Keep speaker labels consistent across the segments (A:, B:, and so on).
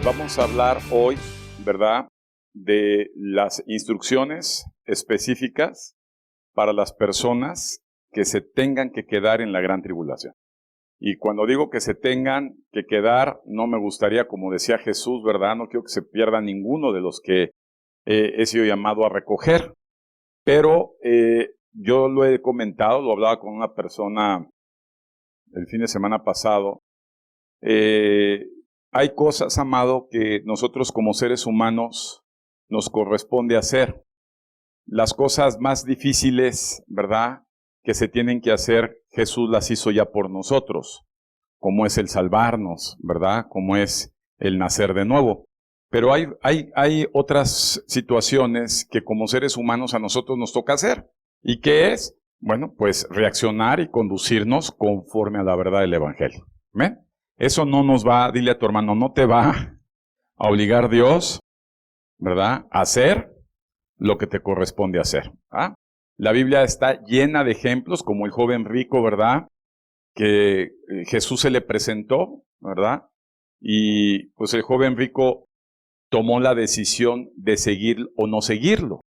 A: Vamos a hablar hoy, ¿verdad?, de las instrucciones específicas para las personas que se tengan que quedar en la gran tribulación. Y cuando digo que se tengan que quedar, no me gustaría, como decía Jesús, ¿verdad?, no quiero que se pierda ninguno de los que he sido llamado a recoger. Pero yo lo he comentado, lo hablaba con una persona el fin de semana pasado. Hay cosas, amado, que nosotros como seres humanos nos corresponde hacer. Las cosas más difíciles, ¿verdad?, que se tienen que hacer, Jesús las hizo ya por nosotros, como es el salvarnos, ¿verdad?, como es el nacer de nuevo. Pero hay otras situaciones que como seres humanos a nosotros nos toca hacer. ¿Y qué es? Bueno, pues reaccionar y conducirnos conforme a la verdad del Evangelio. ¿Ven? Eso no nos va, dile a tu hermano, no te va a obligar Dios, ¿verdad?, a hacer lo que te corresponde hacer. ¿Ah? La Biblia está llena de ejemplos, como el joven rico, ¿verdad?, que Jesús se le presentó, ¿verdad? Y pues el joven rico tomó la decisión de seguir o no seguirlo.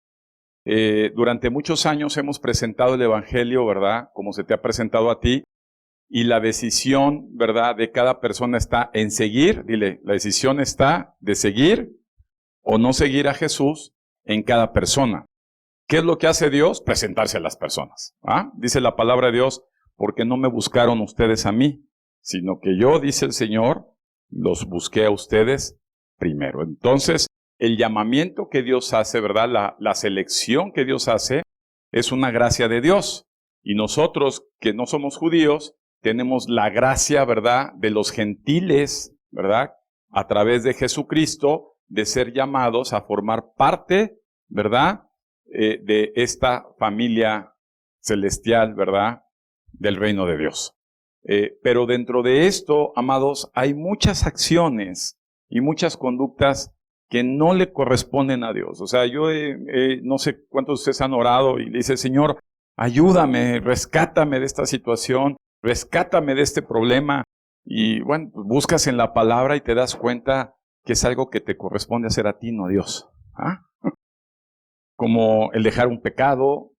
A: Durante muchos años hemos presentado el Evangelio, ¿verdad?, como se te ha presentado a ti, y la decisión, ¿verdad?, de cada persona está en seguir, dile, la decisión está de seguir o no seguir a Jesús en cada persona. ¿Qué es lo que hace Dios? Presentarse a las personas. ¿Ah? Dice la palabra de Dios, porque no me buscaron ustedes a mí, sino que yo, dice el Señor, los busqué a ustedes primero. Entonces, el llamamiento que Dios hace, ¿verdad?, la selección que Dios hace, es una gracia de Dios. Y nosotros, que no somos judíos, tenemos la gracia, ¿verdad?, de los gentiles, ¿verdad?, a través de Jesucristo, de ser llamados a formar parte, ¿verdad?, de esta familia celestial, ¿verdad?, del reino de Dios. Pero dentro de esto, amados, hay muchas acciones y muchas conductas que no le corresponden a Dios. O sea, yo no sé cuántos de ustedes han orado y le dice, Señor, ayúdame, rescátame de esta situación, rescátame de este problema. Y bueno, buscas en la palabra y te das cuenta que es algo que te corresponde hacer a ti, no a Dios. ¿Ah? Como el dejar un pecado,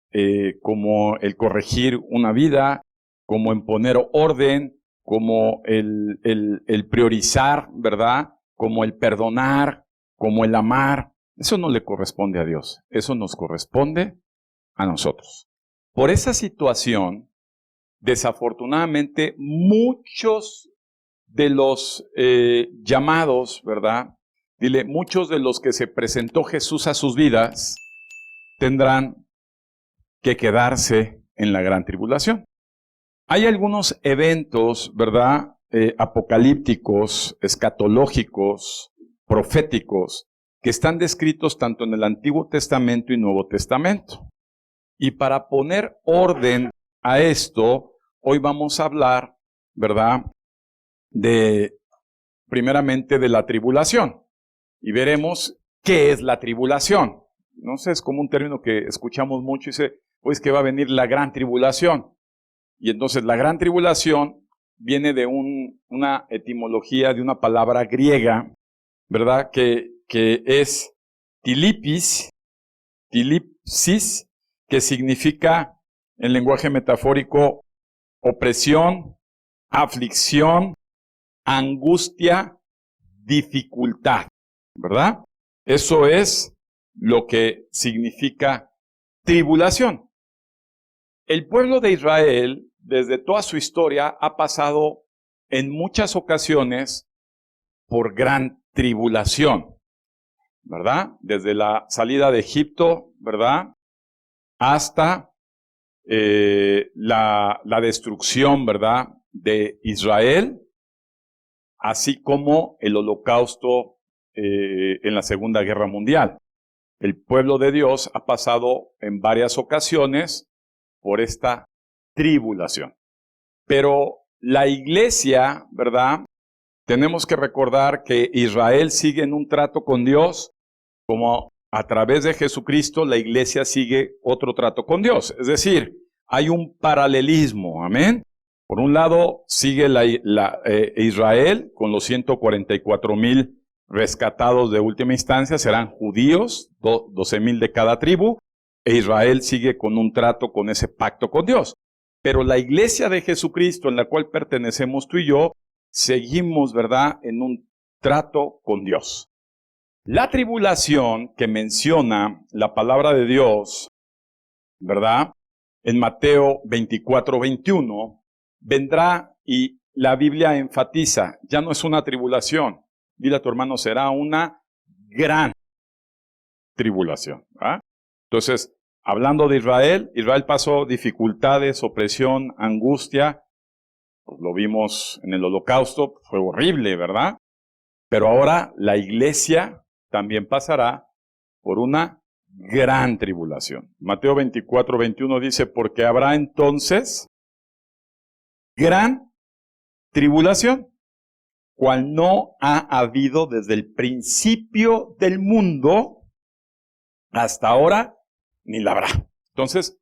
A: como el corregir una vida, como en poner orden, como el priorizar, ¿verdad?, como el perdonar, como el amar. Eso no le corresponde a Dios, eso nos corresponde a nosotros. Por esa situación, desafortunadamente, muchos de los llamados, ¿verdad?, dile, muchos de los que se presentó Jesús a sus vidas, tendrán que quedarse en la gran tribulación. Hay algunos eventos, ¿verdad?, apocalípticos, escatológicos, proféticos, que están descritos tanto en el Antiguo Testamento y Nuevo Testamento. Y para poner orden a esto, hoy vamos a hablar, ¿verdad?, primeramente de la tribulación. Y veremos qué es la tribulación. No sé, es como un término que escuchamos mucho y dice, pues que va a venir la gran tribulación. Y entonces la gran tribulación viene de una etimología de una palabra griega, ¿verdad?, que es tilipsis, que significa en lenguaje metafórico opresión, aflicción, angustia, dificultad, ¿verdad? Eso es lo que significa tribulación. El pueblo de Israel, desde toda su historia, ha pasado en muchas ocasiones por gran tribulación, ¿verdad? Desde la salida de Egipto, ¿verdad?, hasta la destrucción, ¿verdad?, de Israel, así como el holocausto en la Segunda Guerra Mundial. El pueblo de Dios ha pasado en varias ocasiones por esta tribulación. Pero la iglesia, ¿verdad?, tenemos que recordar que Israel sigue en un trato con Dios, como a través de Jesucristo la iglesia sigue otro trato con Dios. Es decir, hay un paralelismo, amén. Por un lado sigue Israel con los 144,000 rescatados de última instancia serán judíos, 12,000 de cada tribu, e Israel sigue con un trato, con ese pacto con Dios. Pero la iglesia de Jesucristo, en la cual pertenecemos tú y yo, seguimos, ¿verdad?, en un trato con Dios. La tribulación que menciona la palabra de Dios, ¿verdad?, en Mateo 24:21, vendrá y la Biblia enfatiza, ya no es una tribulación. Dile a tu hermano, será una gran tribulación, ¿verdad? Entonces, hablando de Israel, Israel pasó dificultades, opresión, angustia. Pues lo vimos en el Holocausto, fue horrible, ¿verdad? Pero ahora la iglesia también pasará por una gran tribulación. Mateo 24:21 dice, porque habrá entonces gran tribulación, cual no ha habido desde el principio del mundo hasta ahora, ni la habrá. Entonces,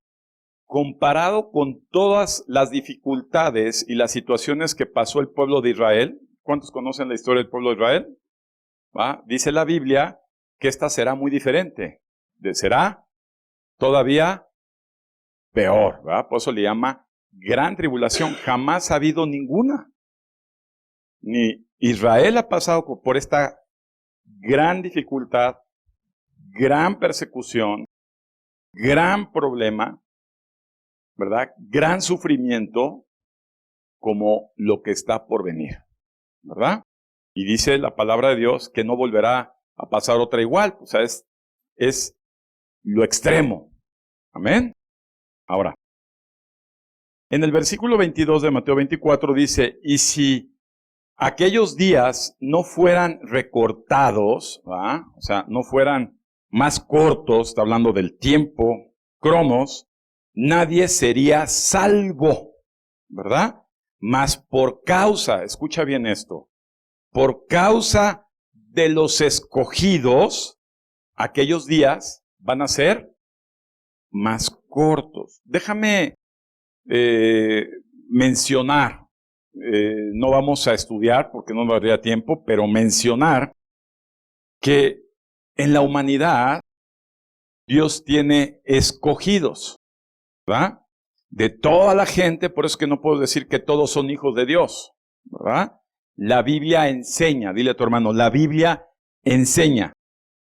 A: comparado con todas las dificultades y las situaciones que pasó el pueblo de Israel, ¿cuántos conocen la historia del pueblo de Israel? ¿Va? Dice la Biblia que esta será muy diferente, será todavía peor, ¿verdad? Por eso le llama gran tribulación. Jamás ha habido ninguna. Ni Israel ha pasado por esta gran dificultad, gran persecución, gran problema, ¿verdad? Gran sufrimiento como lo que está por venir, ¿verdad? Y dice la palabra de Dios que no volverá a pasar otra igual. O sea, es lo extremo. Amén. Ahora, en el versículo 22 de Mateo 24 dice, y si aquellos días no fueran recortados, ¿verdad?, o sea, no fueran más cortos, está hablando del tiempo, cronos, nadie sería salvo, ¿verdad? Mas por causa, escucha bien esto, por causa de los escogidos, aquellos días van a ser más cortos. Déjame mencionar, no vamos a estudiar porque no nos daría tiempo, pero mencionar que en la humanidad Dios tiene escogidos, ¿verdad? De toda la gente, por eso es que no puedo decir que todos son hijos de Dios, ¿verdad? La Biblia enseña, dile a tu hermano, la Biblia enseña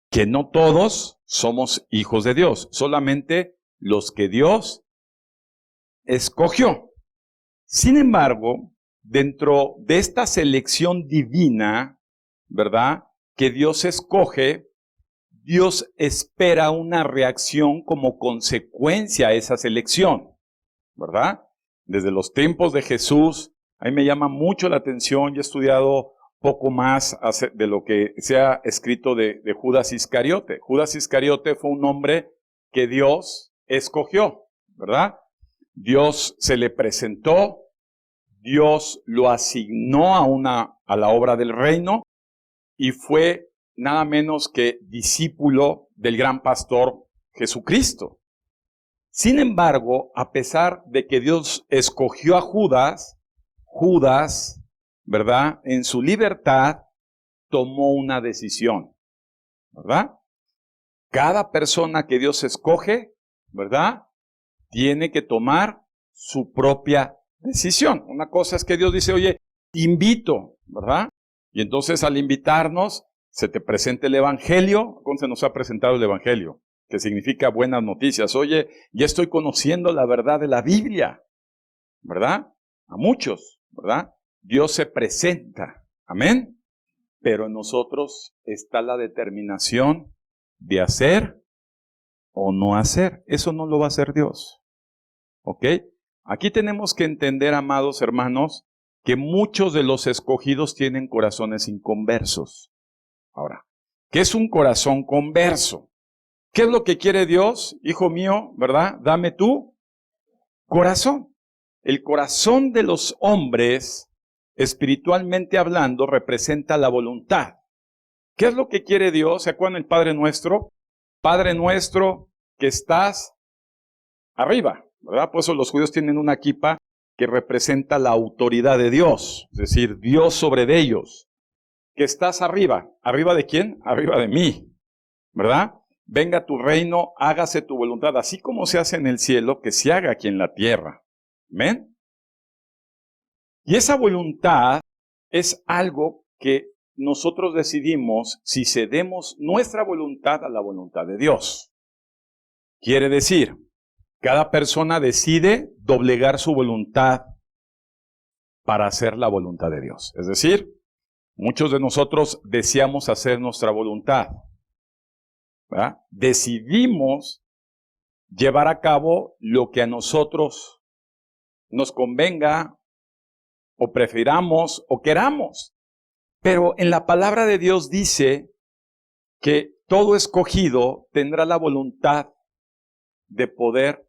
A: que no todos somos hijos de Dios, solamente los que Dios escogió. Sin embargo, dentro de esta selección divina, ¿verdad?, que Dios escoge, Dios espera una reacción como consecuencia a esa selección, ¿verdad? Desde los tiempos de Jesús, a mí me llama mucho la atención, yo he estudiado poco más de lo que se ha escrito de Judas Iscariote. Judas Iscariote fue un hombre que Dios escogió, ¿verdad? Dios se le presentó, Dios lo asignó a la obra del reino y fue nada menos que discípulo del gran pastor Jesucristo. Sin embargo, a pesar de que Dios escogió a Judas, ¿verdad?, en su libertad tomó una decisión, ¿verdad? Cada persona que Dios escoge, ¿verdad?, tiene que tomar su propia decisión. Una cosa es que Dios dice, oye, te invito, ¿verdad? Y entonces al invitarnos, se te presenta el Evangelio. ¿Cómo se nos ha presentado el Evangelio? Que significa buenas noticias. Oye, ya estoy conociendo la verdad de la Biblia, ¿verdad? A muchos, ¿verdad? Dios se presenta, amén. Pero en nosotros está la determinación de hacer o no hacer. Eso no lo va a hacer Dios. ¿Ok? Aquí tenemos que entender, amados hermanos, que muchos de los escogidos tienen corazones inconversos. Ahora, ¿qué es un corazón converso? ¿Qué es lo que quiere Dios? Hijo mío, ¿verdad? Dame tu corazón. El corazón de los hombres, espiritualmente hablando, representa la voluntad. ¿Qué es lo que quiere Dios? ¿Se acuerdan el Padre Nuestro? Padre nuestro que estás arriba, ¿verdad? Por eso los judíos tienen una kipa que representa la autoridad de Dios, es decir, Dios sobre de ellos. que estás arriba. ¿Arriba de quién? Arriba de mí, ¿verdad? Venga tu reino, hágase tu voluntad, así como se hace en el cielo, que se haga aquí en la tierra. ¿Amén? Y esa voluntad es algo que nosotros decidimos si cedemos nuestra voluntad a la voluntad de Dios. Quiere decir, cada persona decide doblegar su voluntad para hacer la voluntad de Dios. Es decir, muchos de nosotros deseamos hacer nuestra voluntad, ¿verdad? Decidimos llevar a cabo lo que a nosotros nos convenga o prefiramos o queramos. Pero en la palabra de Dios dice que todo escogido tendrá la voluntad de poder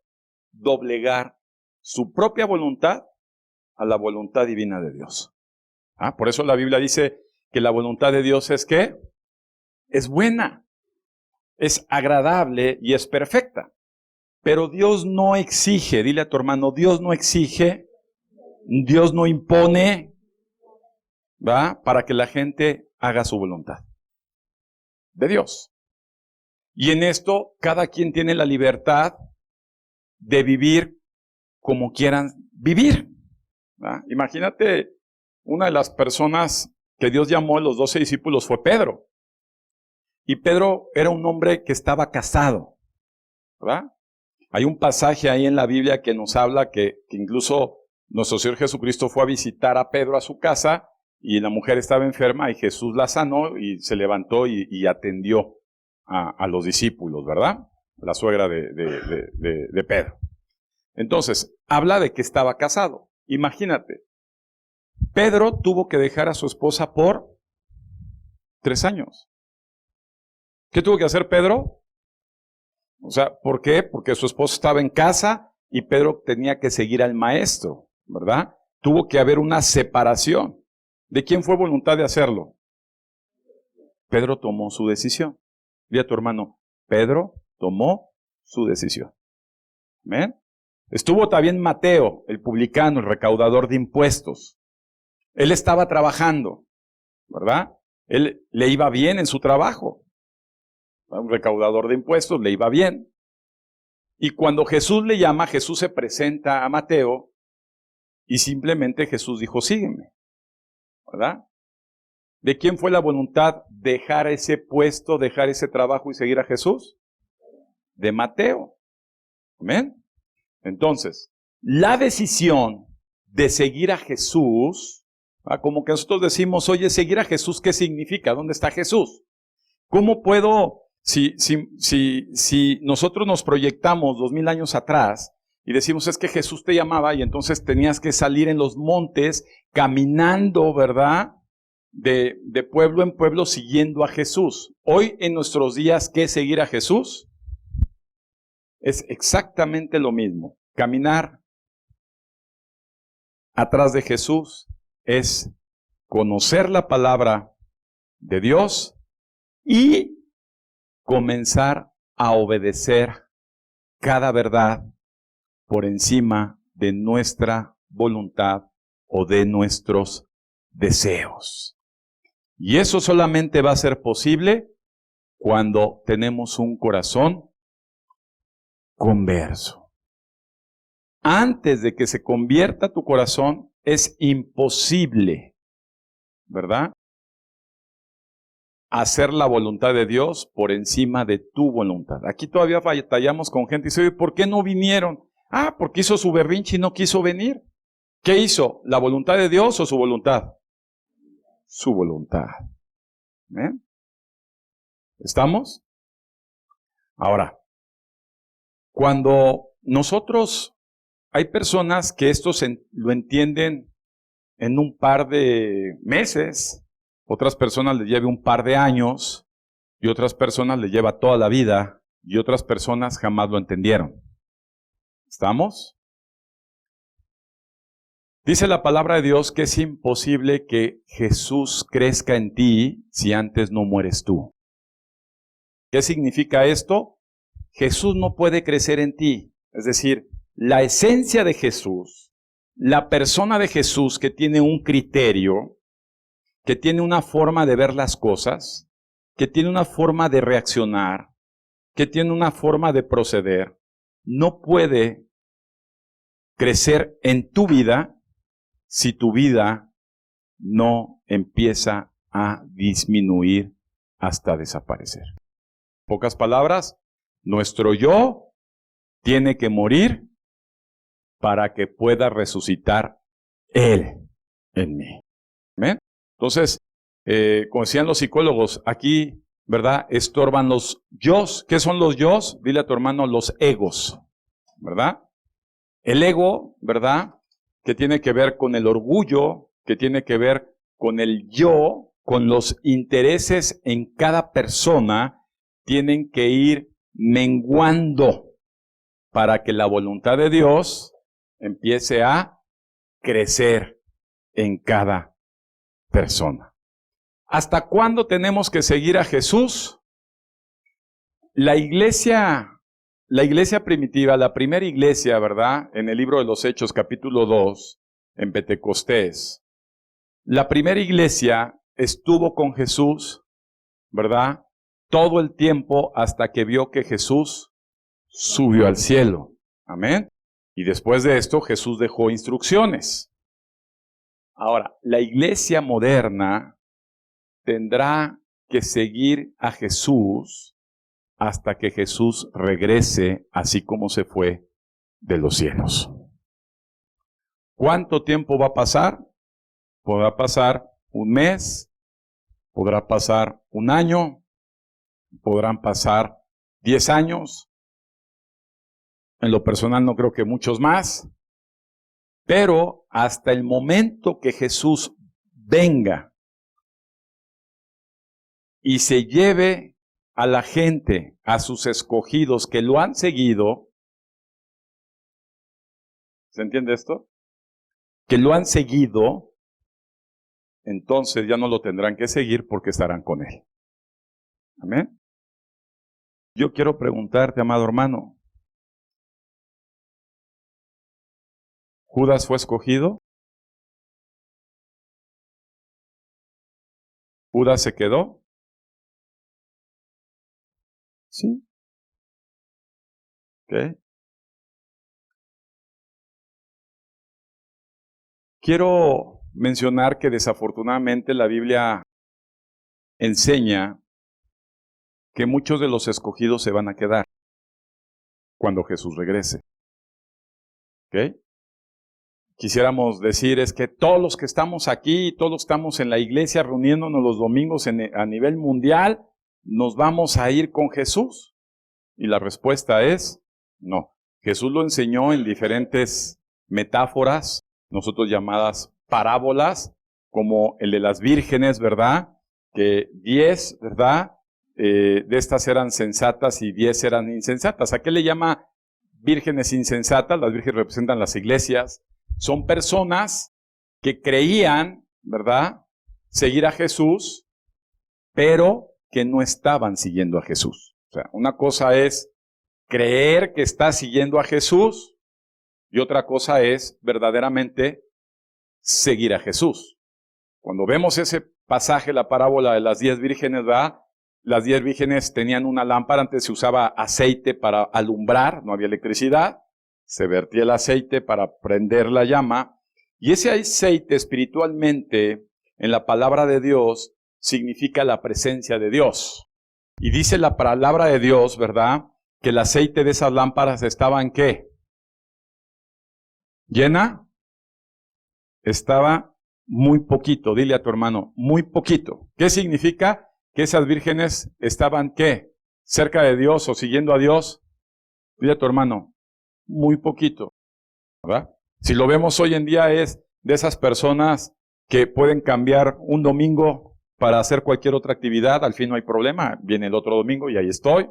A: doblegar su propia voluntad a la voluntad divina de Dios. Por eso la Biblia dice que la voluntad de Dios es ¿qué? Es buena, es agradable y es perfecta. Pero Dios no exige, dile a tu hermano, Dios no exige, Dios no impone, ¿va? Para que la gente haga su voluntad de Dios. Y en esto cada quien tiene la libertad de vivir como quieran vivir, ¿va? Imagínate, una de las personas que Dios llamó a los 12 discípulos fue Pedro. Y Pedro era un hombre que estaba casado, ¿verdad? Hay un pasaje ahí en la Biblia que nos habla que incluso nuestro Señor Jesucristo fue a visitar a Pedro a su casa y la mujer estaba enferma y Jesús la sanó y se levantó y atendió a los discípulos, ¿verdad? La suegra de Pedro. Entonces, habla de que estaba casado. Imagínate, Pedro tuvo que dejar a su esposa por 3 años. ¿Qué tuvo que hacer Pedro? O sea, ¿por qué? Porque su esposa estaba en casa y Pedro tenía que seguir al maestro, ¿verdad? Tuvo que haber una separación. ¿De quién fue voluntad de hacerlo? Pedro tomó su decisión. Dile a tu hermano, Pedro tomó su decisión. ¿Ven? Estuvo también Mateo, el publicano, el recaudador de impuestos. Él estaba trabajando, ¿verdad? Él le iba bien en su trabajo. Un recaudador de impuestos, le iba bien. Y cuando Jesús le llama, Jesús se presenta a Mateo y simplemente Jesús dijo, sígueme, ¿verdad? ¿De quién fue la voluntad dejar ese puesto, dejar ese trabajo y seguir a Jesús? De Mateo. ¿Amén? Entonces, la decisión de seguir a Jesús, como que nosotros decimos, oye, seguir a Jesús, ¿qué significa? ¿Dónde está Jesús? ¿Cómo puedo... Si nosotros nos proyectamos 2000 años atrás y decimos es que Jesús te llamaba y entonces tenías que salir en los montes caminando, ¿verdad? De pueblo en pueblo siguiendo a Jesús. Hoy en nuestros días, ¿qué es seguir a Jesús? Es exactamente lo mismo. Caminar atrás de Jesús es conocer la palabra de Dios y comenzar a obedecer cada verdad por encima de nuestra voluntad o de nuestros deseos. Y eso solamente va a ser posible cuando tenemos un corazón converso. Antes de que se convierta tu corazón, es imposible, ¿verdad?, hacer la voluntad de Dios por encima de tu voluntad. Aquí todavía batallamos con gente y dice, oye, ¿por qué no vinieron? Porque hizo su berrinche y no quiso venir. ¿Qué hizo? ¿La voluntad de Dios o su voluntad? Su voluntad. ¿Eh? ¿Estamos? Ahora, cuando nosotros, hay personas que esto lo entienden en un par de meses, otras personas les lleva un par de años, y otras personas les lleva toda la vida, y otras personas jamás lo entendieron. ¿Estamos? Dice la palabra de Dios que es imposible que Jesús crezca en ti si antes no mueres tú. ¿Qué significa esto? Jesús no puede crecer en ti. Es decir, la esencia de Jesús, la persona de Jesús que tiene un criterio, que tiene una forma de ver las cosas, que tiene una forma de reaccionar, que tiene una forma de proceder, no puede crecer en tu vida si tu vida no empieza a disminuir hasta desaparecer. En pocas palabras, nuestro yo tiene que morir para que pueda resucitar Él en mí. ¿Amén? Entonces, como decían los psicólogos, aquí, ¿verdad? Estorban los yos. ¿Qué son los yos? Dile a tu hermano los egos, ¿verdad? El ego, ¿verdad? Que tiene que ver con el orgullo, que tiene que ver con el yo, con los intereses en cada persona, tienen que ir menguando para que la voluntad de Dios empiece a crecer en cada persona. ¿Hasta cuándo tenemos que seguir a Jesús? La iglesia primitiva, la primera iglesia, ¿verdad? En el libro de los Hechos, capítulo 2, en Pentecostés. La primera iglesia estuvo con Jesús, ¿verdad? Todo el tiempo hasta que vio que Jesús subió al cielo. Amén. Y después de esto, Jesús dejó instrucciones. Ahora, la iglesia moderna tendrá que seguir a Jesús hasta que Jesús regrese así como se fue de los cielos. ¿Cuánto tiempo va a pasar? Podrá pasar un mes, podrá pasar un año, podrán pasar 10 años. En lo personal no creo que muchos más. Pero hasta el momento que Jesús venga y se lleve a la gente, a sus escogidos que lo han seguido, ¿se entiende esto? Que lo han seguido, entonces ya no lo tendrán que seguir porque estarán con Él. Amén. Yo quiero preguntarte, amado hermano, ¿Judas fue escogido? ¿Judas se quedó? Sí. ¿Ok? Quiero mencionar que desafortunadamente la Biblia enseña que muchos de los escogidos se van a quedar cuando Jesús regrese. ¿Ok? Quisiéramos decir es que todos los que estamos aquí, todos los que estamos en la iglesia reuniéndonos los domingos a nivel mundial, nos vamos a ir con Jesús. Y la respuesta es no. Jesús lo enseñó en diferentes metáforas, nosotros llamadas parábolas, como el de las vírgenes, ¿verdad? Que 10, ¿verdad? De estas eran sensatas y 10 eran insensatas. ¿A qué le llama vírgenes insensatas? Las vírgenes representan las iglesias. Son personas que creían, ¿verdad?, seguir a Jesús, pero que no estaban siguiendo a Jesús. O sea, una cosa es creer que estás siguiendo a Jesús y otra cosa es verdaderamente seguir a Jesús. Cuando vemos ese pasaje, la parábola de las 10 vírgenes, ¿verdad? Las 10 vírgenes tenían una lámpara, antes se usaba aceite para alumbrar, no había electricidad. Se vertía el aceite para prender la llama, y ese aceite espiritualmente, en la palabra de Dios, significa la presencia de Dios. Y dice la palabra de Dios, ¿verdad?, que el aceite de esas lámparas estaba ¿en qué? ¿Llena? Estaba muy poquito, dile a tu hermano, muy poquito. ¿Qué significa? Que esas vírgenes estaban ¿qué? Cerca de Dios o siguiendo a Dios. Dile a tu hermano, muy poquito, ¿verdad? Si lo vemos hoy en día es de esas personas que pueden cambiar un domingo para hacer cualquier otra actividad, al fin no hay problema, viene el otro domingo y ahí estoy.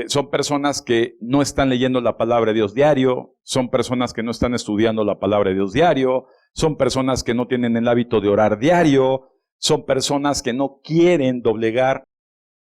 A: Son personas que no están leyendo la palabra de Dios diario, son personas que no están estudiando la palabra de Dios diario, son personas que no tienen el hábito de orar diario, son personas que no quieren doblegar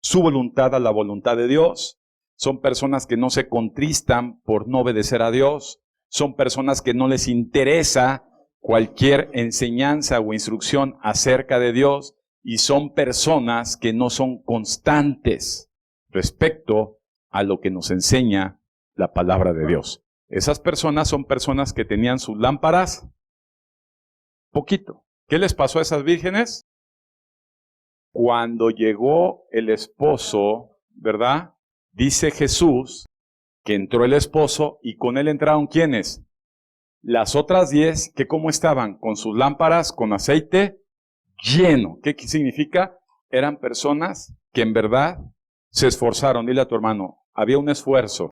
A: su voluntad a la voluntad de Dios. Son personas que no se contristan por no obedecer a Dios. Son personas que no les interesa cualquier enseñanza o instrucción acerca de Dios y son personas que no son constantes respecto a lo que nos enseña la palabra de Dios. Esas personas son personas que tenían sus lámparas poquito. ¿Qué les pasó a esas vírgenes? Cuando llegó el esposo, ¿verdad? Dice Jesús que entró el esposo y con él entraron ¿quiénes? Las otras 10, que ¿cómo estaban? Con sus lámparas, con aceite lleno. ¿Qué significa? Eran personas que en verdad se esforzaron. Dile a tu hermano, había un esfuerzo,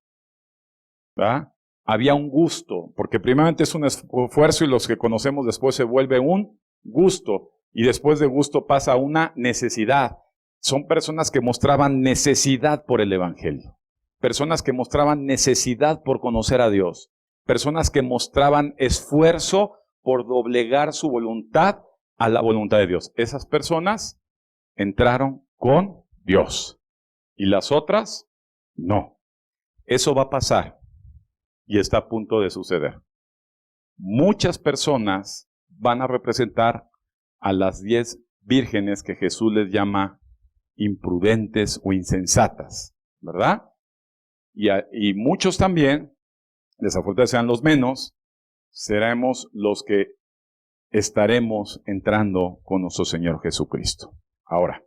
A: ¿verdad? Había un gusto, porque primeramente es un esfuerzo y los que conocemos después se vuelve un gusto. Y después de gusto pasa a una necesidad. Son personas que mostraban necesidad por el Evangelio. Personas que mostraban necesidad por conocer a Dios. Personas que mostraban esfuerzo por doblegar su voluntad a la voluntad de Dios. Esas personas entraron con Dios. Y las otras, no. Eso va a pasar. Y está a punto de suceder. Muchas personas van a representar a las 10 vírgenes que Jesús les llama imprudentes o insensatas, ¿verdad? Y muchos también, desafortunadamente sean los menos, seremos los que estaremos entrando con nuestro Señor Jesucristo. Ahora,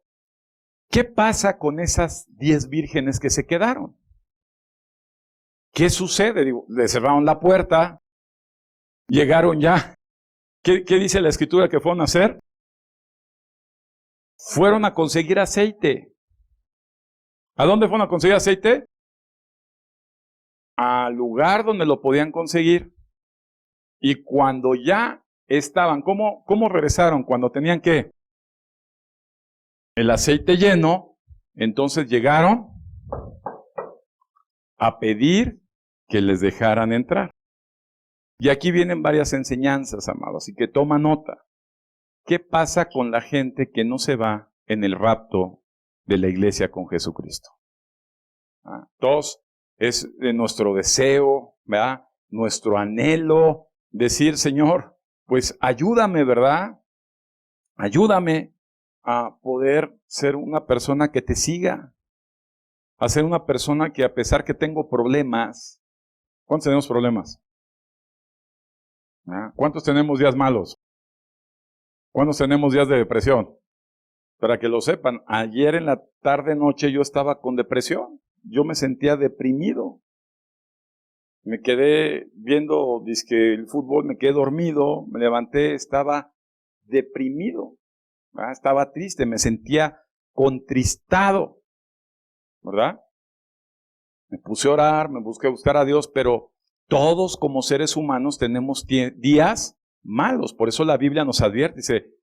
A: ¿qué pasa con esas 10 vírgenes que se quedaron? ¿Qué sucede? Digo, le cerraron la puerta, llegaron ya. ¿Qué dice la Escritura que fueron a hacer? Fueron a conseguir aceite. ¿A dónde fueron a conseguir aceite? Al lugar donde lo podían conseguir. Y cuando ya estaban, ¿cómo regresaron? Cuando tenían ¿qué? El aceite lleno, entonces llegaron a pedir que les dejaran entrar. Y aquí vienen varias enseñanzas, amados, así que toma nota. ¿Qué pasa con la gente que no se va en el rapto de la iglesia con Jesucristo? Todos es nuestro deseo, ¿verdad? Nuestro anhelo, decir, Señor, pues ayúdame, ¿verdad? Ayúdame a poder ser una persona que te siga, a ser una persona que a pesar que tengo problemas, ¿cuántos tenemos problemas? ¿Cuántos tenemos días malos? ¿Cuántos tenemos días de depresión? Para que lo sepan, ayer en la tarde-noche yo estaba con depresión. Yo me sentía deprimido. Me quedé viendo el fútbol, me quedé dormido, me levanté, estaba deprimido. Estaba triste, me sentía contristado. ¿Verdad? Me puse a orar, me busqué buscar a Dios, pero todos como seres humanos tenemos días malos. Por eso la Biblia nos advierte, dice,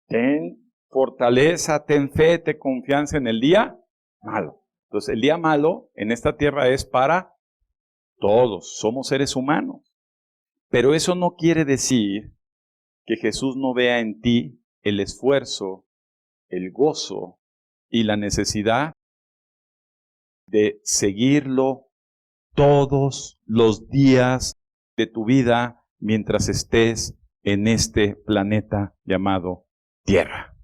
A: ten fortaleza, ten fe, ten confianza en el día malo. Entonces el día malo en esta tierra es para todos, somos seres humanos. Pero eso no quiere decir que Jesús no vea en ti el esfuerzo, el gozo y la necesidad de seguirlo todos los días de tu vida mientras estés en este planeta llamado Tierra.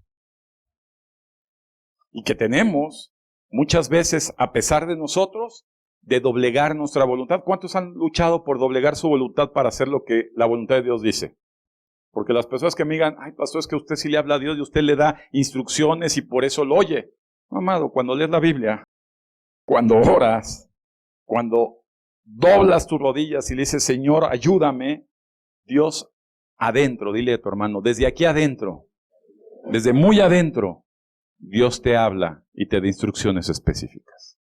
A: Y que tenemos muchas veces, a pesar de nosotros, de doblegar nuestra voluntad. ¿Cuántos han luchado por doblegar su voluntad para hacer lo que la voluntad de Dios dice? Porque las personas que me digan, ay, pastor, es que usted sí le habla a Dios y usted le da instrucciones y por eso lo oye. Amado, cuando lees la Biblia, cuando oras, cuando doblas tus rodillas y le dices, Señor, ayúdame, Dios adentro, dile a tu hermano, desde aquí adentro, desde muy adentro, Dios te habla y te da instrucciones específicas.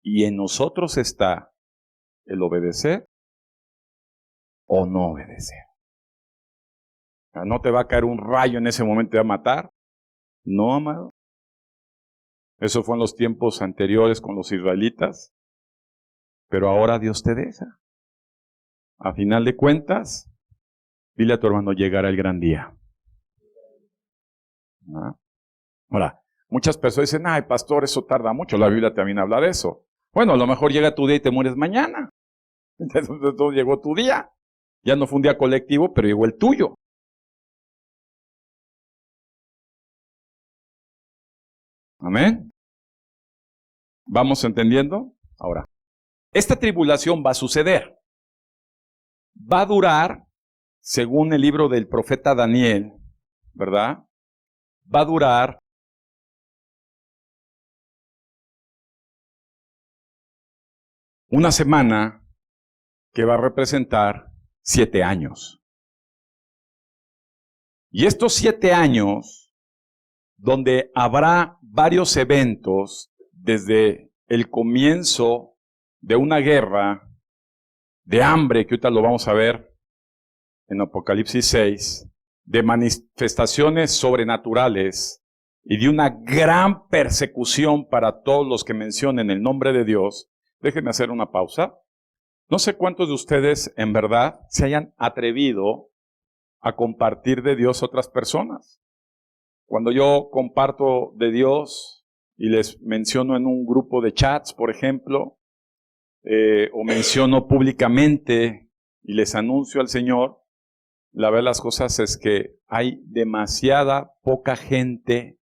A: Y en nosotros está el obedecer o no obedecer. No te va a caer un rayo en ese momento y te va a matar. No, amado. Eso fue en los tiempos anteriores con los israelitas. Pero ahora Dios te deja. A final de cuentas, dile a tu hermano, llegará el gran día. Ahora, muchas personas dicen, ay, pastor, eso tarda mucho. La Biblia también habla de eso. Bueno, a lo mejor llega tu día y te mueres mañana. Entonces llegó tu día. Ya no fue un día colectivo, pero llegó el tuyo. Amén. ¿Vamos entendiendo? Ahora, esta tribulación va a suceder. Va a durar, según el libro del profeta Daniel, ¿verdad? Va a durar una semana que va a representar 7 años. Y estos 7 años, donde habrá varios eventos desde el comienzo de una guerra, de hambre, que ahorita lo vamos a ver en Apocalipsis 6, de manifestaciones sobrenaturales y de una gran persecución para todos los que mencionen el nombre de Dios. Déjenme hacer una pausa. No sé cuántos de ustedes en verdad se hayan atrevido a compartir de Dios a otras personas. Cuando yo comparto de Dios y les menciono en un grupo de chats, por ejemplo, o menciono públicamente y les anuncio al Señor, la verdad de las cosas es que hay demasiada poca gente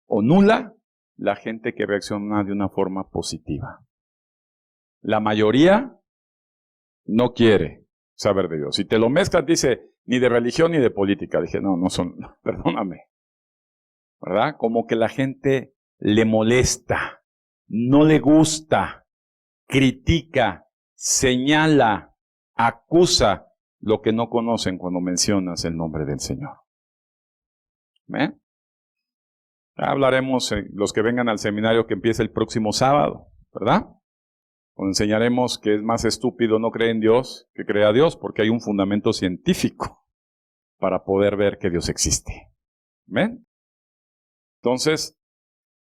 A: o nula la gente que reacciona de una forma positiva. La mayoría no quiere saber de Dios. Si te lo mezclas, dice, ni de religión ni de política. Dije, no son, perdóname. ¿Verdad? Como que la gente le molesta, no le gusta, critica, señala, acusa lo que no conocen cuando mencionas el nombre del Señor. ¿Ven? Hablaremos los que vengan al seminario que empieza el próximo sábado, ¿verdad? Os enseñaremos que es más estúpido no creer en Dios que creer a Dios, porque hay un fundamento científico para poder ver que Dios existe. ¿Ven? Entonces,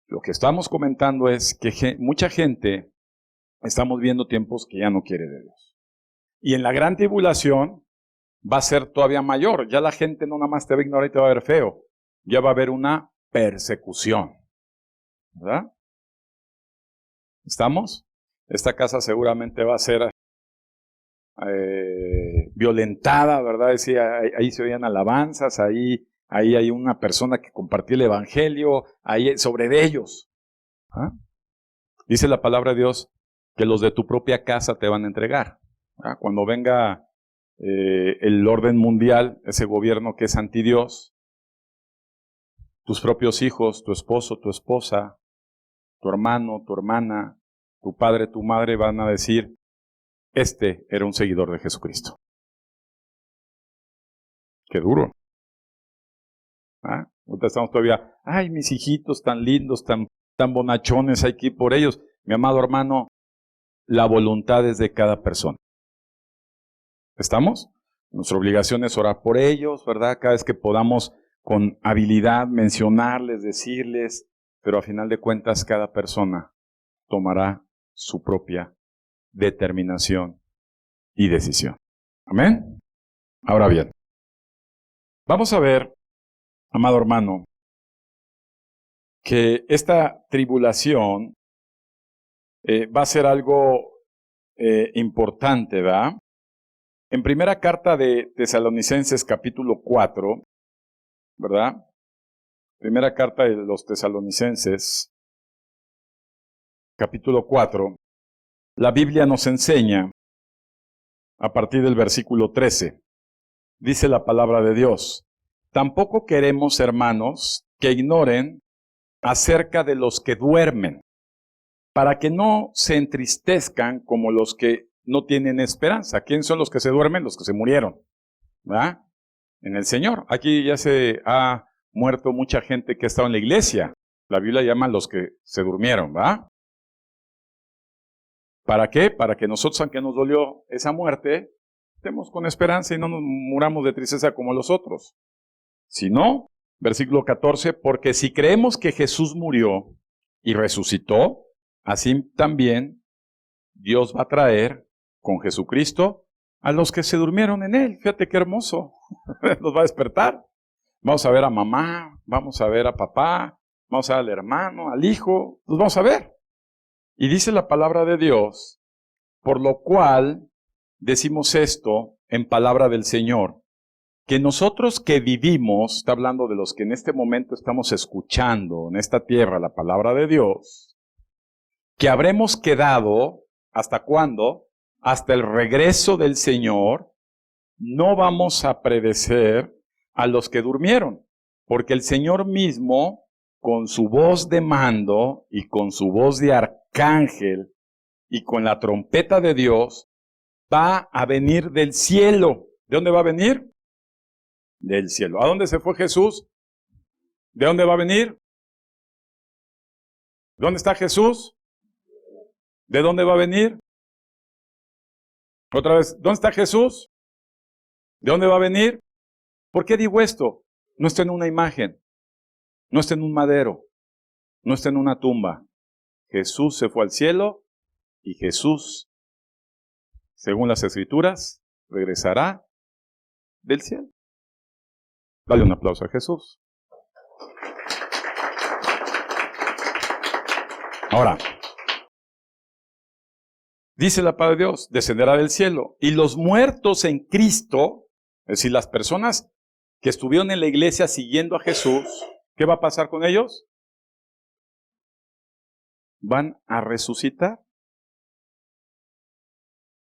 A: lo que estamos comentando es que mucha gente, estamos viendo tiempos que ya no quiere de Dios. Y en la gran tribulación va a ser todavía mayor. Ya la gente no nada más te va a ignorar y te va a ver feo. Ya va a haber una persecución. ¿Verdad? ¿Estamos? Esta casa seguramente va a ser violentada, ¿verdad? Decía, ahí se oían alabanzas, ahí hay una persona que compartió el evangelio, ahí sobre de ellos. ¿Ah? Dice la palabra de Dios que los de tu propia casa te van a entregar. ¿Ah? Cuando venga el orden mundial, ese gobierno que es antidios, tus propios hijos, tu esposo, tu esposa, tu hermano, tu hermana, tu padre, tu madre van a decir, este era un seguidor de Jesucristo. Qué duro. ¿Ah? Ahorita estamos todavía, ay, mis hijitos tan lindos, tan bonachones, hay que ir por ellos. Mi amado hermano, la voluntad es de cada persona. ¿Estamos? Nuestra obligación es orar por ellos, ¿verdad? Cada vez que podamos con habilidad mencionarles, decirles, pero a final de cuentas cada persona tomará su propia determinación y decisión. ¿Amén? Ahora bien, vamos a ver, amado hermano, que esta tribulación va a ser algo importante, ¿verdad? En primera carta de Tesalonicenses capítulo 4, ¿verdad? Primera carta de los Tesalonicenses, capítulo 4, la Biblia nos enseña, a partir del versículo 13, dice la palabra de Dios, tampoco queremos, hermanos, que ignoren acerca de los que duermen, para que no se entristezcan como los que no tienen esperanza. ¿Quién son los que se duermen? Los que se murieron, ¿verdad? En el Señor. Aquí ya se ha muerto mucha gente que ha estado en la iglesia. La Biblia llama a los que se durmieron, ¿verdad? ¿Para qué? Para que nosotros, aunque nos dolió esa muerte, estemos con esperanza y no nos muramos de tristeza como los otros. Si no, versículo 14, porque si creemos que Jesús murió y resucitó, así también Dios va a traer con Jesucristo a los que se durmieron en Él. Fíjate qué hermoso. Nos va a despertar. Vamos a ver a mamá, vamos a ver a papá, vamos a ver al hermano, al hijo, los vamos a ver. Y dice la palabra de Dios, por lo cual decimos esto, en palabra del Señor, que nosotros que vivimos, está hablando de los que en este momento estamos escuchando en esta tierra la palabra de Dios, que habremos quedado, ¿hasta cuándo? Hasta el regreso del Señor, no vamos a predecer a los que durmieron, porque el Señor mismo, con su voz de mando y con su voz de arcángel y con la trompeta de Dios, va a venir del cielo. ¿De dónde va a venir? Del cielo. ¿A dónde se fue Jesús? ¿De dónde va a venir? ¿Dónde está Jesús? ¿De dónde va a venir? Otra vez, ¿dónde está Jesús? ¿De dónde va a venir? ¿Por qué digo esto? No está en una imagen, no está en un madero, no está en una tumba. Jesús se fue al cielo y Jesús, según las Escrituras, regresará del cielo. Dale un aplauso a Jesús. Ahora, dice la palabra de Dios, descenderá del cielo. Y los muertos en Cristo, es decir, las personas que estuvieron en la iglesia siguiendo a Jesús, ¿qué va a pasar con ellos? Van a resucitar.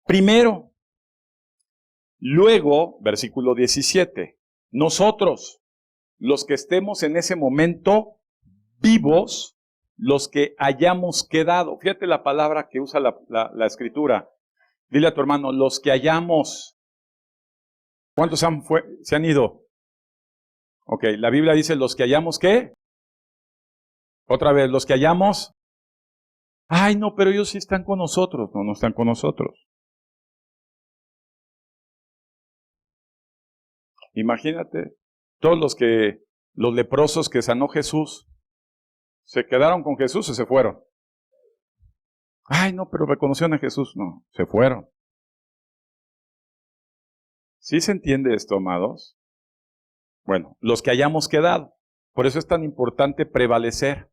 A: Primero. Luego, versículo 17, nosotros, los que estemos en ese momento vivos, los que hayamos quedado, fíjate la palabra que usa la Escritura, dile a tu hermano, los que hayamos, ¿cuántos se han ido? Ok, la Biblia dice los que hayamos, ¿qué? Otra vez, los que hayamos, ay no, pero ellos sí están con nosotros, no están con nosotros. Imagínate, todos los leprosos que sanó Jesús, ¿se quedaron con Jesús o se fueron? Ay, no, pero reconocieron a Jesús. No, se fueron. ¿Sí se entiende esto, amados? Bueno, los que hayamos quedado. Por eso es tan importante prevalecer,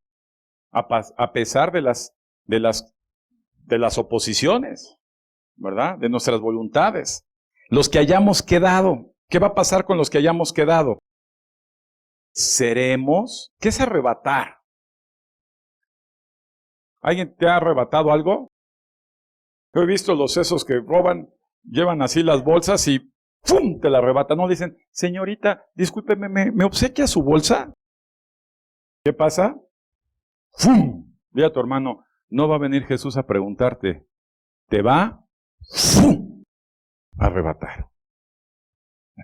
A: a pesar de las oposiciones, ¿verdad? De nuestras voluntades. Los que hayamos quedado. ¿Qué va a pasar con los que hayamos quedado? Seremos, ¿qué es arrebatar? ¿Alguien te ha arrebatado algo? Yo he visto los esos que roban, llevan así las bolsas y ¡pum! Te la arrebatan. No dicen, señorita, discúlpeme, ¿me obsequia su bolsa? ¿Qué pasa? ¡Pum! Dile a tu hermano, no va a venir Jesús a preguntarte, te va ¡pum! A arrebatar.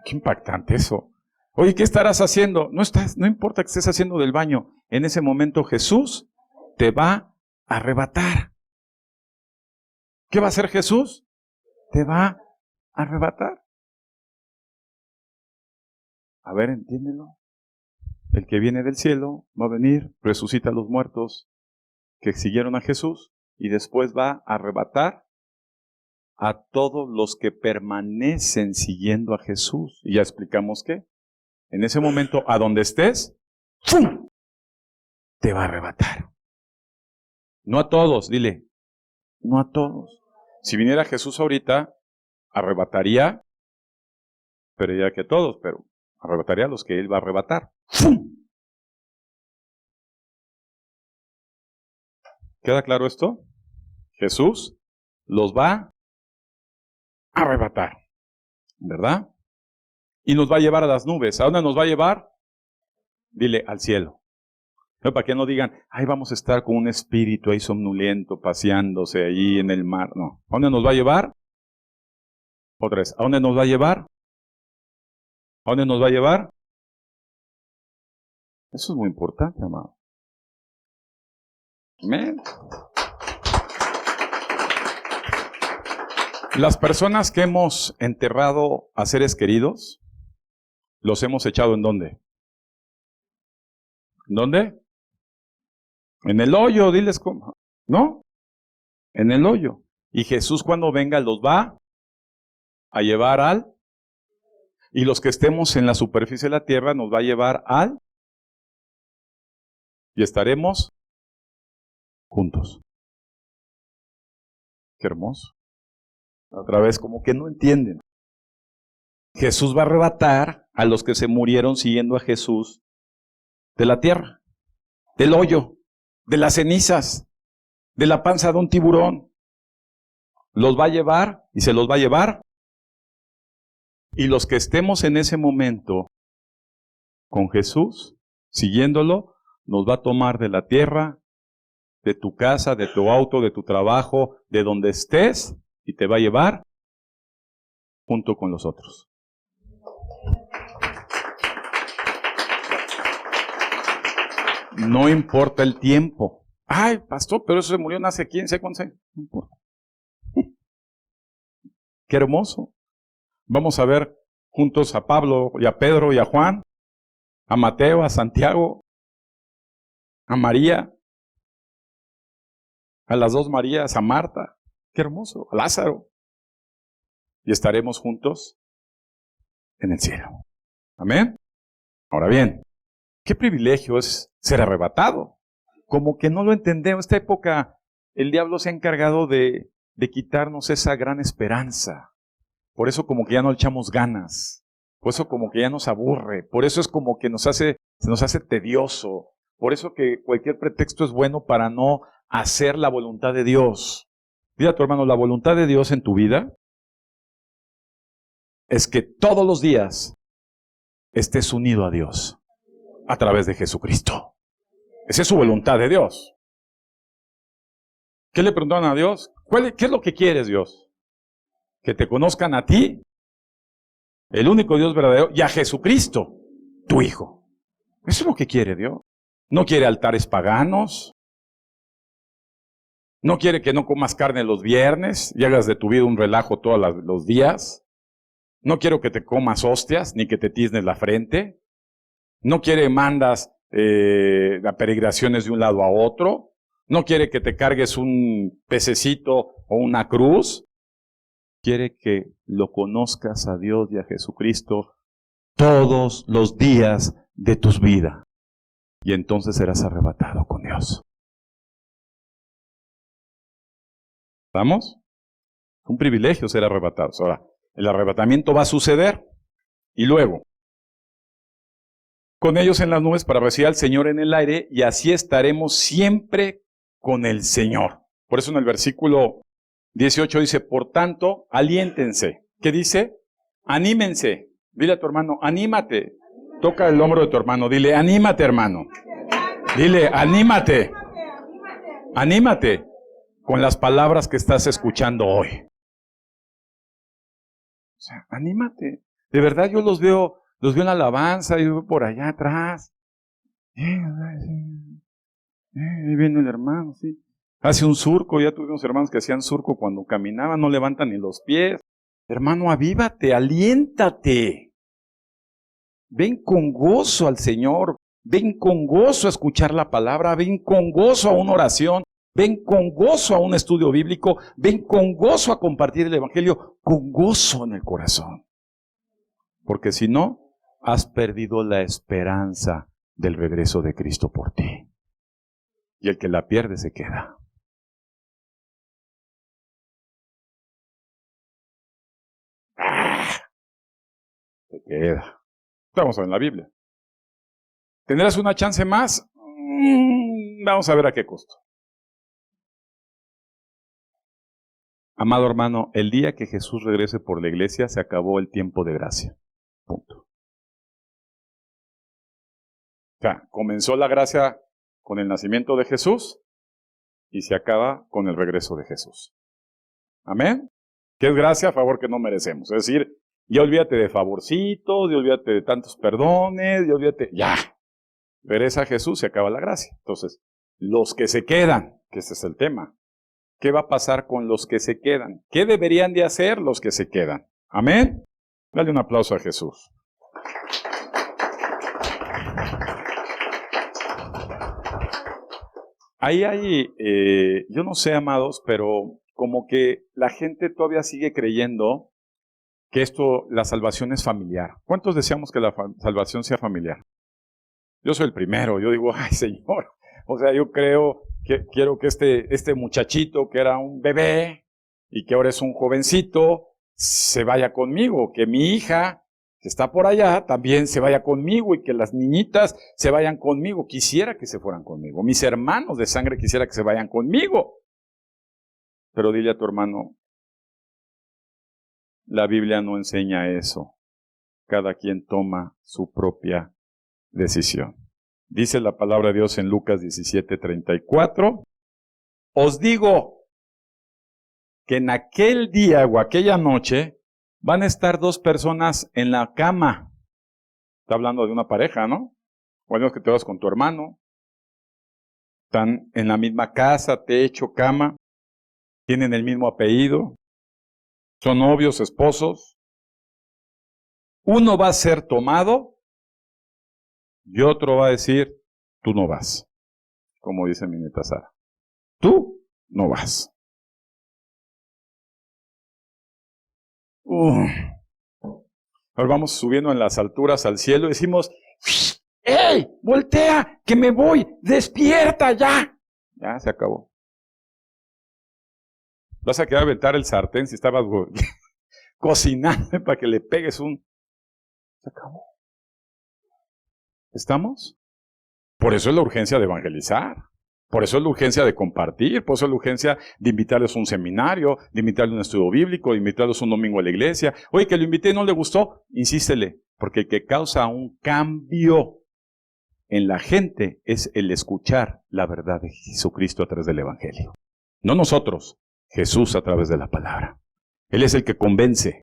A: Qué impactante eso. Oye, ¿qué estarás haciendo? No importa que estés haciendo del baño. En ese momento Jesús te va a arrebatar. ¿Qué va a hacer Jesús? Te va a arrebatar. A ver, entiéndelo. El que viene del cielo va a venir, resucita a los muertos que siguieron a Jesús y después va a arrebatar a todos los que permanecen siguiendo a Jesús. Y ya explicamos qué. En ese momento, a donde estés, ¡pum! Te va a arrebatar. No a todos, dile. No a todos. Si viniera Jesús ahorita, arrebataría, pero ya que todos, pero arrebataría a los que Él va a arrebatar. ¡Pum! ¿Queda claro esto? Jesús los va a arrebatar, ¿verdad? Y nos va a llevar a las nubes. ¿A dónde nos va a llevar? Dile, al cielo. No, para que no digan, ay, vamos a estar con un espíritu ahí somnoliento, paseándose allí en el mar. No. ¿A dónde nos va a llevar? Otra vez, ¿a dónde nos va a llevar? ¿A dónde nos va a llevar? Eso es muy importante, amado. Amén. Las personas que hemos enterrado a seres queridos, los hemos echado ¿en dónde? ¿En dónde? En el hoyo, diles cómo. ¿No? En el hoyo. Y Jesús cuando venga los va a llevar al... Y los que estemos en la superficie de la tierra nos va a llevar al... Y estaremos juntos. Qué hermoso. Otra vez, como que no entienden. Jesús va a arrebatar a los que se murieron siguiendo a Jesús de la tierra, del hoyo, de las cenizas, de la panza de un tiburón. Los va a llevar y se los va a llevar. Y los que estemos en ese momento con Jesús, siguiéndolo, nos va a tomar de la tierra, de tu casa, de tu auto, de tu trabajo, de donde estés, y te va a llevar junto con los otros. No importa el tiempo. Ay, pastor, pero eso se murió hace 15, ¿cuántos años? No importa. Qué hermoso. Vamos a ver juntos a Pablo y a Pedro y a Juan, a Mateo, a Santiago, a María, a las dos Marías, a Marta. Qué hermoso. A Lázaro. Y estaremos juntos en el cielo. Amén. Ahora bien, qué privilegio es ser arrebatado. Como que no lo entendemos. Esta época, el diablo se ha encargado de quitarnos esa gran esperanza. Por eso como que ya no le echamos ganas. Por eso como que ya nos aburre. Por eso es como que se nos hace tedioso. Por eso que cualquier pretexto es bueno para no hacer la voluntad de Dios. Dile a tu hermano, la voluntad de Dios en tu vida es que todos los días estés unido a Dios a través de Jesucristo. Esa es su voluntad de Dios. ¿Qué le preguntaron a Dios? ¿Qué es lo que quieres, Dios? Que te conozcan a ti, el único Dios verdadero, y a Jesucristo, tu Hijo. Eso es lo que quiere Dios. No quiere altares paganos. No quiere que no comas carne los viernes y hagas de tu vida un relajo todos los días. No quiero que te comas hostias, ni que te tiznes la frente. No quiere mandas a peregrinaciones de un lado a otro. No quiere que te cargues un pececito o una cruz. Quiere que lo conozcas a Dios y a Jesucristo todos los días de tu vida. Y entonces serás arrebatado con Dios. ¿Estamos? Un privilegio ser arrebatados. Ahora, el arrebatamiento va a suceder. Y luego, con ellos en las nubes para recibir al Señor en el aire, y así estaremos siempre con el Señor. Por eso en el versículo 18 dice, por tanto, aliéntense. ¿Qué dice? Anímense. Dile a tu hermano, anímate. Toca el hombro de tu hermano, dile, anímate, hermano. Dile, anímate. Anímate con las palabras que estás escuchando hoy. O sea, anímate. De verdad yo los veo en la alabanza, yo veo por allá atrás. Ahí viene el hermano, sí. Hace un surco, ya tuvimos hermanos que hacían surco cuando caminaban, no levantan ni los pies. Hermano, avívate, aliéntate. Ven con gozo al Señor, ven con gozo a escuchar la palabra, ven con gozo a una oración, ven con gozo a un estudio bíblico, ven con gozo a compartir el Evangelio, con gozo en el corazón. Porque si no, has perdido la esperanza del regreso de Cristo por ti. Y el que la pierde se queda. Se queda. Estamos en la Biblia. ¿Tendrás una chance más? Vamos a ver a qué costo. Amado hermano, el día que Jesús regrese por la iglesia, se acabó el tiempo de gracia. Punto. O sea, comenzó la gracia con el nacimiento de Jesús y se acaba con el regreso de Jesús. Amén. ¿Qué es gracia? A favor que no merecemos. Es decir, ya olvídate de favorcitos, ya olvídate de tantos perdones, ya olvídate, ya. Regresa a Jesús, se acaba la gracia. Entonces, los que se quedan, que ese es el tema. ¿Qué va a pasar con los que se quedan? ¿Qué deberían de hacer los que se quedan? Amén. Dale un aplauso a Jesús. Ahí hay, yo no sé, amados, pero como que la gente todavía sigue creyendo que la salvación es familiar. ¿Cuántos deseamos que la salvación sea familiar? Yo soy el primero, yo digo, ay Señor, o sea, yo quiero que este muchachito que era un bebé y que ahora es un jovencito, se vaya conmigo, que mi hija que está por allá, también se vaya conmigo y que las niñitas se vayan conmigo. Quisiera que se fueran conmigo. Mis hermanos de sangre quisiera que se vayan conmigo. Pero dile a tu hermano, la Biblia no enseña eso. Cada quien toma su propia decisión. Dice la palabra de Dios en Lucas 17:34. Os digo que en aquel día o aquella noche van a estar dos personas en la cama. Está hablando de una pareja, ¿no? O menos que te vas con tu hermano. Están en la misma casa, techo, cama. Tienen el mismo apellido. Son novios, esposos. Uno va a ser tomado y otro va a decir, tú no vas. Como dice mi nieta Sara. Tú no vas. Ahora vamos subiendo en las alturas al cielo y decimos, ¡ey! ¡Voltea! ¡Que me voy! ¡Despierta ya! Ya se acabó. Vas a quedar a aventar el sartén si estabas cocinando para que le pegues un... Se acabó. ¿Estamos? Por eso es la urgencia de evangelizar. Por eso es la urgencia de compartir, por eso es la urgencia de invitarles a un seminario, de invitarles a un estudio bíblico, de invitarles un domingo a la iglesia. Oye, que lo invité y no le gustó, insístele, porque el que causa un cambio en la gente es el escuchar la verdad de Jesucristo a través del Evangelio. No nosotros, Jesús a través de la palabra. Él es el que convence,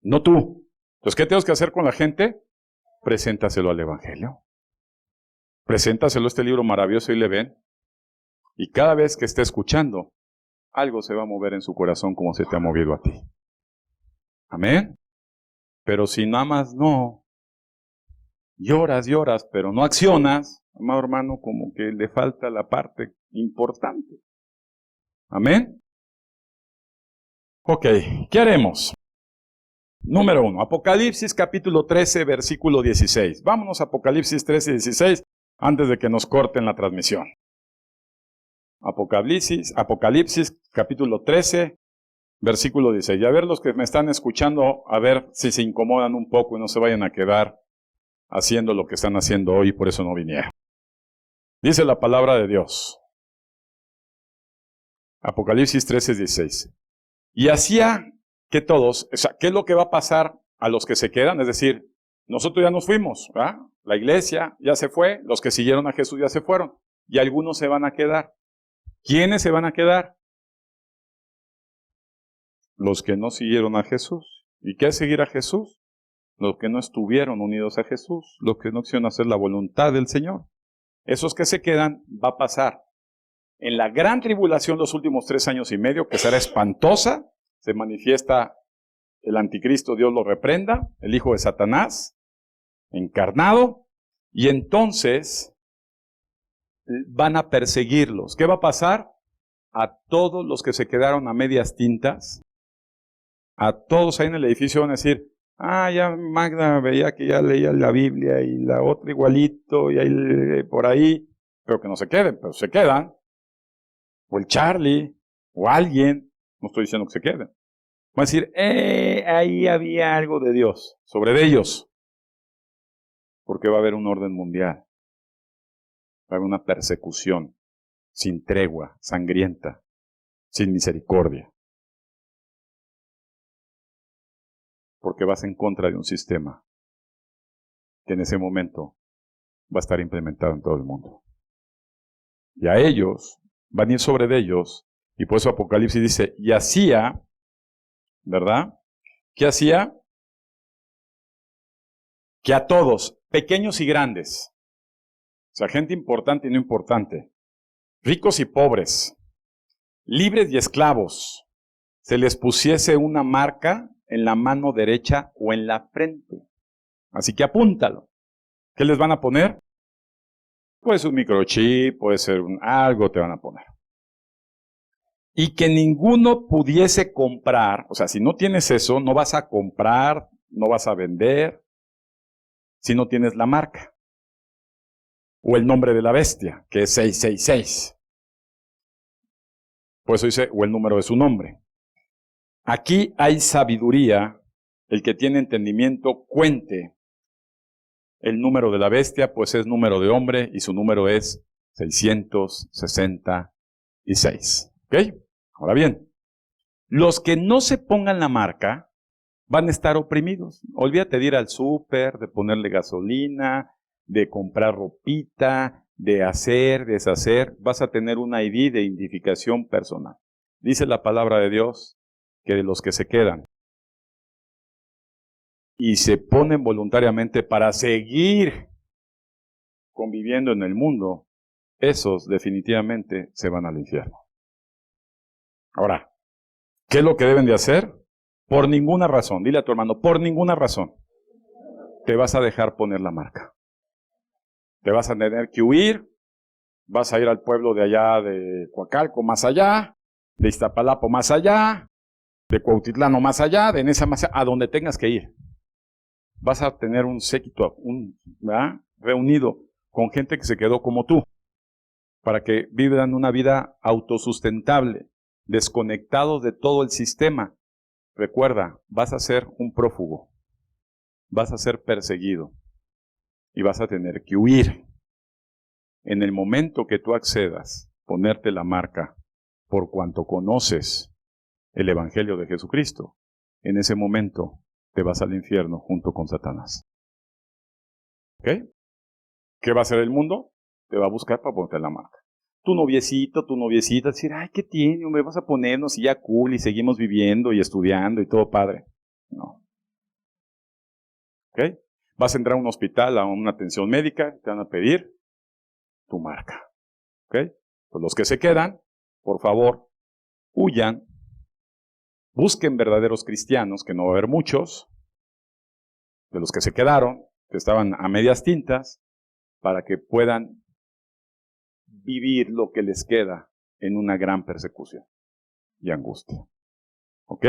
A: no tú. Entonces, ¿qué tenemos que hacer con la gente? Preséntaselo al Evangelio. Preséntaselo a este libro maravilloso y le ven. Y cada vez que esté escuchando, algo se va a mover en su corazón como se te ha movido a ti. Amén. Pero si nada más no, lloras, pero no accionas, amado hermano, como que le falta la parte importante. Amén. Ok, ¿qué haremos? Número 1, Apocalipsis capítulo 13, versículo 16. Vámonos a Apocalipsis 13, 16, antes de que nos corten la transmisión. Apocalipsis capítulo 13, versículo 16. Y a ver los que me están escuchando, a ver si se incomodan un poco y no se vayan a quedar haciendo lo que están haciendo hoy y por eso no vinieron. Dice la palabra de Dios. Apocalipsis 13, 16. Y hacía que todos, o sea, ¿qué es lo que va a pasar a los que se quedan? Es decir, nosotros ya nos fuimos, ¿verdad? La iglesia ya se fue, los que siguieron a Jesús ya se fueron, y algunos se van a quedar. ¿Quiénes se van a quedar? Los que no siguieron a Jesús. ¿Y qué es seguir a Jesús? Los que no estuvieron unidos a Jesús, los que no quisieron hacer la voluntad del Señor. Esos que se quedan va a pasar en la gran tribulación los últimos 3 años y medio, que será espantosa. Se manifiesta el anticristo, Dios lo reprenda, el hijo de Satanás, encarnado, y entonces van a perseguirlos. ¿Qué va a pasar? A todos los que se quedaron a medias tintas, a todos ahí en el edificio van a decir, ya Magda veía que ya leía la Biblia y la otra igualito y ahí por ahí, pero que no se queden, pero se quedan. O el Charlie, o alguien, no estoy diciendo que se queden. Van a decir, ahí había algo de Dios sobre ellos, porque va a haber un orden mundial. Va a haber una persecución sin tregua, sangrienta, sin misericordia. Porque vas en contra de un sistema que en ese momento va a estar implementado en todo el mundo. Y a ellos, van a ir sobre de ellos, y por eso Apocalipsis dice, y hacía, ¿verdad? ¿Qué hacía? Que a todos, pequeños y grandes, o sea, gente importante y no importante, ricos y pobres, libres y esclavos, se les pusiese una marca en la mano derecha o en la frente. Así que apúntalo. ¿Qué les van a poner? Puede ser un microchip, puede ser algo te van a poner. Y que ninguno pudiese comprar, o sea, si no tienes eso, no vas a comprar, no vas a vender, si no tienes la marca. O el nombre de la bestia, que es 666. Por eso dice, o el número de su nombre. Aquí hay sabiduría el que tiene entendimiento cuente el número de la bestia, pues es número de hombre y su número es 666. ¿Ok? Ahora bien, los que no se pongan la marca van a estar oprimidos. Olvídate de ir al súper, de ponerle gasolina, de comprar ropita, de hacer, deshacer. Vas a tener una ID de identificación personal. Dice la palabra de Dios que de los que se quedan y se ponen voluntariamente para seguir conviviendo en el mundo, esos definitivamente se van al infierno. Ahora, ¿qué es lo que deben de hacer? Por ninguna razón, dile a tu hermano, por ninguna razón te vas a dejar poner la marca. Te vas a tener que huir, vas a ir al pueblo de allá de Coacalco más allá, de Iztapalapa más allá, de Cuautitlán más allá, de Nesa más allá, a donde tengas que ir. Vas a tener un séquito, reunido con gente que se quedó como tú, para que vivan una vida autosustentable, desconectados de todo el sistema. Recuerda, vas a ser un prófugo, vas a ser perseguido y vas a tener que huir. En el momento que tú accedas, ponerte la marca por cuanto conoces el Evangelio de Jesucristo, en ese momento te vas al infierno junto con Satanás. ¿Ok? ¿Qué va a hacer el mundo? Te va a buscar para ponerte la marca. Tu noviecito, tu noviecita, decir, ay, ¿qué tiene? Hombre, vas a ponernos y ya cool y seguimos viviendo y estudiando y todo padre. No. ¿Ok? Vas a entrar a un hospital, a una atención médica, te van a pedir tu marca. ¿Ok? Pues los que se quedan, por favor, huyan. Busquen verdaderos cristianos, que no va a haber muchos, de los que se quedaron, que estaban a medias tintas, para que puedan vivir lo que les queda en una gran persecución y angustia. ¿Ok?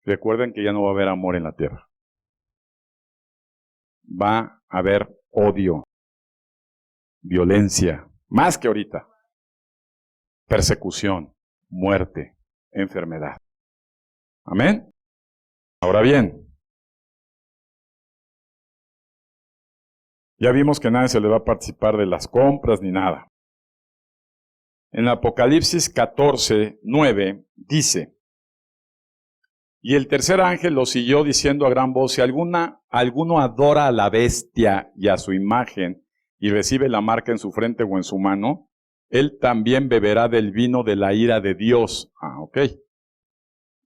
A: Recuerden que ya no va a haber amor en la tierra. Va a haber odio, violencia, más que ahorita, persecución, muerte, enfermedad. ¿Amén? Ahora bien, ya vimos que nadie se le va a participar de las compras ni nada. En Apocalipsis 14:9 dice, y el tercer ángel lo siguió diciendo a gran voz, si alguno adora a la bestia y a su imagen y recibe la marca en su frente o en su mano, él también beberá del vino de la ira de Dios. Ok.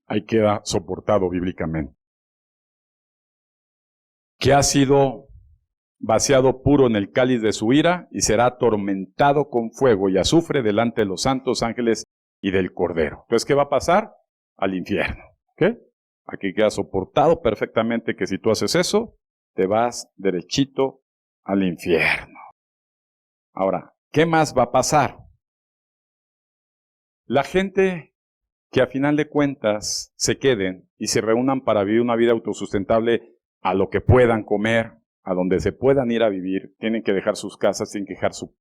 A: Ahí queda soportado bíblicamente. Que ha sido vaciado puro en el cáliz de su ira y será atormentado con fuego y azufre delante de los santos ángeles y del Cordero. Entonces, ¿qué va a pasar? Al infierno. ¿Ok? Aquí queda soportado perfectamente que si tú haces eso, te vas derechito al infierno. Ahora, ¿qué más va a pasar? La gente que a final de cuentas se queden y se reúnan para vivir una vida autosustentable a lo que puedan comer, a donde se puedan ir a vivir, tienen que dejar sus casas, tienen que dejar su...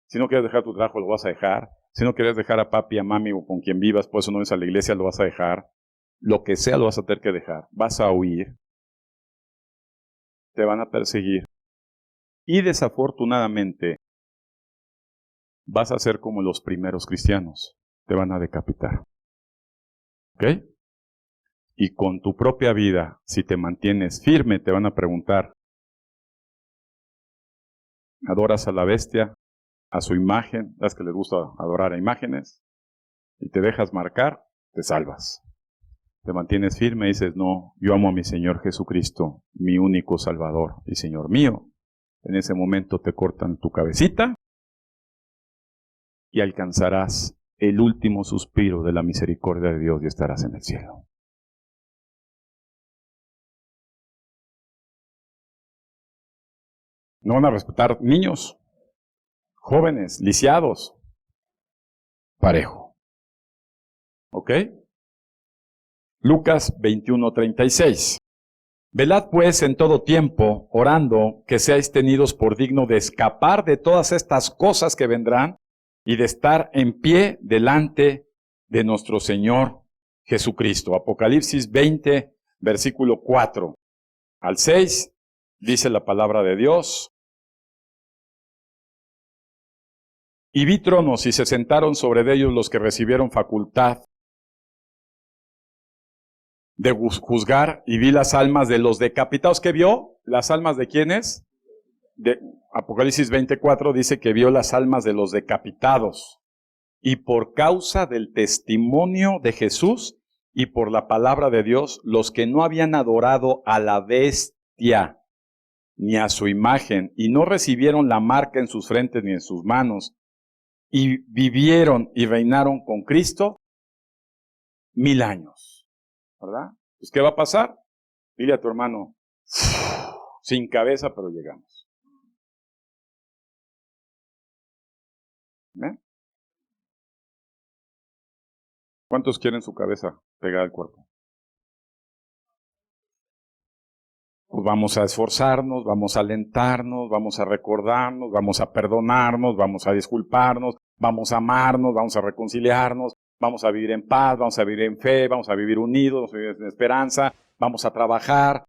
A: Si no quieres dejar tu trabajo, lo vas a dejar. Si no quieres dejar a papi, a mami o con quien vivas, por eso no vienes a la iglesia, lo vas a dejar. Lo que sea lo vas a tener que dejar. Vas a huir. Te van a perseguir. Y desafortunadamente, vas a ser como los primeros cristianos. Te van a decapitar. ¿Ok? Y con tu propia vida, si te mantienes firme, te van a preguntar, ¿adoras a la bestia, a su imagen? Las que les gusta adorar a imágenes, y te dejas marcar, te salvas. Te mantienes firme y dices, no, yo amo a mi Señor Jesucristo, mi único Salvador y Señor mío. En ese momento te cortan tu cabecita y alcanzarás el último suspiro de la misericordia de Dios y estarás en el cielo. No van a respetar niños, jóvenes, lisiados, parejo. ¿Ok? Lucas 21:36. Velad pues en todo tiempo, orando, que seáis tenidos por digno de escapar de todas estas cosas que vendrán y de estar en pie delante de nuestro Señor Jesucristo. Apocalipsis 20, versículo 4 al 6, dice la palabra de Dios. Y vi tronos y se sentaron sobre ellos los que recibieron facultad de juzgar, y vi las almas de los decapitados. ¿Qué vio? ¿Las almas de quiénes? De Apocalipsis 24 dice que vio las almas de los decapitados. Y por causa del testimonio de Jesús y por la palabra de Dios, los que no habían adorado a la bestia ni a su imagen, y no recibieron la marca en sus frentes ni en sus manos, y vivieron y reinaron con Cristo 1000 años. ¿Verdad? Pues, ¿qué va a pasar? Dile a tu hermano, sin cabeza, pero llegamos. ¿Eh? ¿Cuántos quieren su cabeza pegada al cuerpo? Pues vamos a esforzarnos, vamos a alentarnos, vamos a recordarnos, vamos a perdonarnos, vamos a disculparnos, vamos a amarnos, vamos a reconciliarnos, vamos a vivir en paz, vamos a vivir en fe, vamos a vivir unidos, vamos a vivir en esperanza, vamos a trabajar.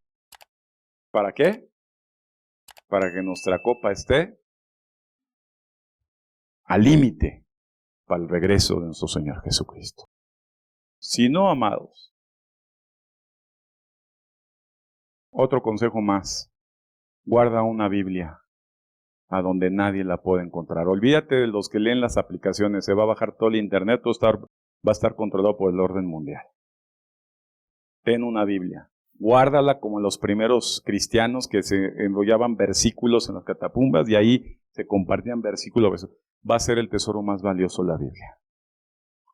A: ¿Para qué? Para que nuestra copa esté al límite para el regreso de nuestro Señor Jesucristo. Si no, amados, otro consejo más, guarda una Biblia a donde nadie la puede encontrar. Olvídate de los que leen las aplicaciones, se va a bajar todo el internet, todo va a estar controlado por el orden mundial. Ten una Biblia, guárdala como los primeros cristianos que se enrollaban versículos en las catacumbas y ahí se compartían versículos. Va a ser el tesoro más valioso la Biblia.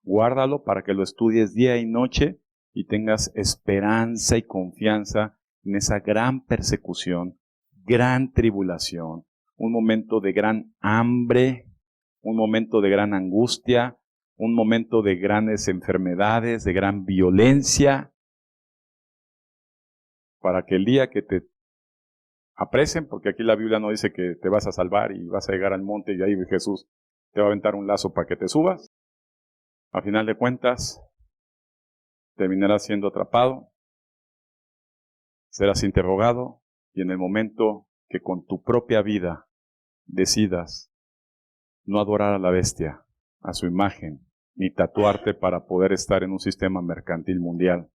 A: Guárdalo para que lo estudies día y noche y tengas esperanza y confianza en esa gran persecución, gran tribulación, un momento de gran hambre, un momento de gran angustia, un momento de grandes enfermedades, de gran violencia, para que el día que te apresen, porque aquí la Biblia no dice que te vas a salvar y vas a llegar al monte y ahí Jesús te va a aventar un lazo para que te subas, a final de cuentas terminarás siendo atrapado, serás interrogado y en el momento que con tu propia vida decidas no adorar a la bestia, a su imagen, ni tatuarte para poder estar en un sistema mercantil mundial,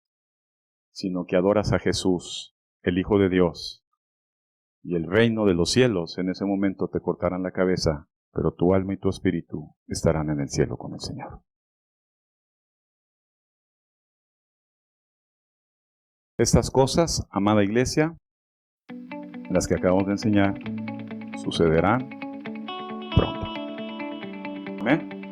A: sino que adoras a Jesús, el Hijo de Dios, y el reino de los cielos, en ese momento te cortarán la cabeza, pero tu alma y tu espíritu estarán en el cielo con el Señor. Estas cosas, amada iglesia, las que acabamos de enseñar, sucederán pronto. Amén.